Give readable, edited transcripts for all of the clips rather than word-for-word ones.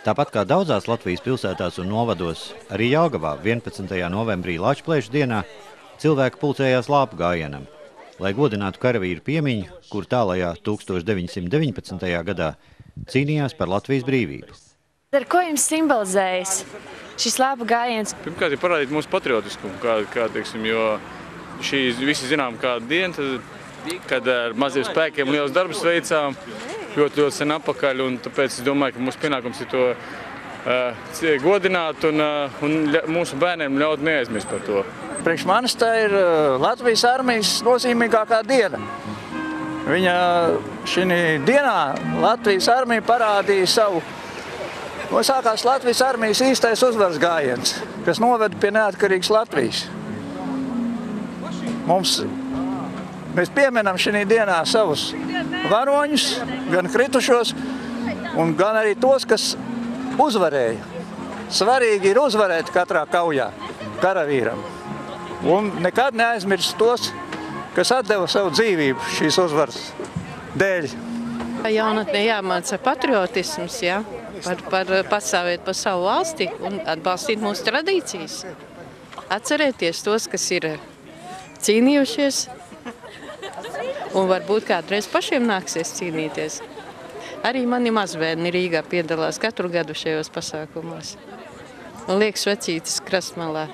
Tāpat kā daudzās Latvijas pilsētās un novados, arī Jelgavā 11. novembrī Lāčplēša dienā cilvēki pulcējās Lāpu gājienam, lai godinātu karavīru piemiņu, kur tālajā 1919. gadā cīnījās par Latvijas brīvību. Ar ko jums simbolizējas šis Lāpu gājiens? Pirmkārt, ir parādīt mūsu patriotiskumu, teiksim, jo šī visi zinām kāda diena, kad ar maziem spēkiem liels darbus veicām, ļoti sen apakaļ, un tāpēc es domāju, ka mūsu pienākums ir to godināt un mūsu bērniem ļaut neaizmirst par to. Priekš manis tā ir Latvijas armijas nozīmīgākā diena. Viņa šī dienā Latvijas armija parādīja savu. Sākās Latvijas armijas īstais uzvaras gājiens, kas noveda pie neatkarīgas Latvijas. Mēs pieminam šī dienā savus varoņus, gan kritušos, gan arī tos, kas uzvarēja. Svarīgi ir uzvarēt katrā kaujā karavīram. Un nekad neaizmirst tos, kas atdeva savu dzīvību šīs uzvaras dēļ. Jaunatnē jāmāca patriotisms, pastāvēt par savu valsti un atbalstīt mūsu tradīcijas. Atcerēties tos, kas ir cīnījušies, un varbūt kādreiz pašiem nāksies cīnīties. Arī mani mazbērni Rīgā piedalās katru gadu šajos pasākumos un liek svecītes krastmalā.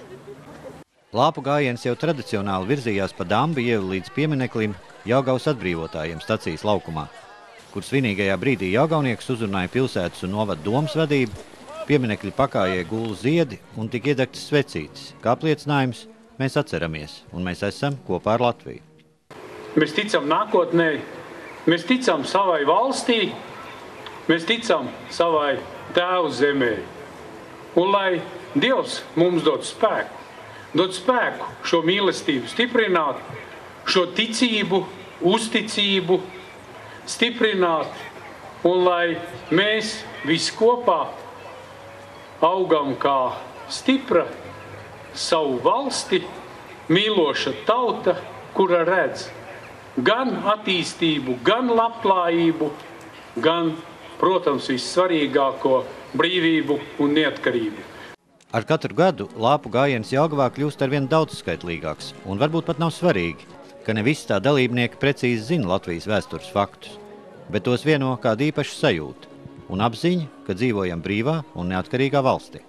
Lāpu gājiens jau tradicionāli virzījās pa Dambu ielu līdz piemineklim Jelgavas atbrīvotājiem stacijas laukumā, kur svinīgajā brīdī jelgavnieks uzrunāja pilsētas un novada domas vadību, pieminekļa pakājē gula ziedi un tika iedegtas svecītes. Kā apliecinājums, mēs atceramies, un mēs esam kopā ar Latviju. Mēs ticam nākotnē, mēs ticam savai valstī, mēs ticam savai tēvu zemē. Un lai Dievs mums dod spēku šo mīlestību stiprināt, šo ticību, uzticību stiprināt, un lai mēs visi kopā augam kā stipra savu valsti, mīloša tauta, kura redz gan attīstību, gan labklājību, gan, protams, vissvarīgāko brīvību un neatkarību. Ar katru gadu Lāpu gājiens Jelgavā kļūst arvien daudzskaitlīgāks, un varbūt pat nav svarīgi, ka ne visi tā dalībnieki precīzi zina Latvijas vēstures faktus, bet tos vieno kāda īpaša sajūta un apziņa, ka dzīvojam brīvā un neatkarīgā valstī.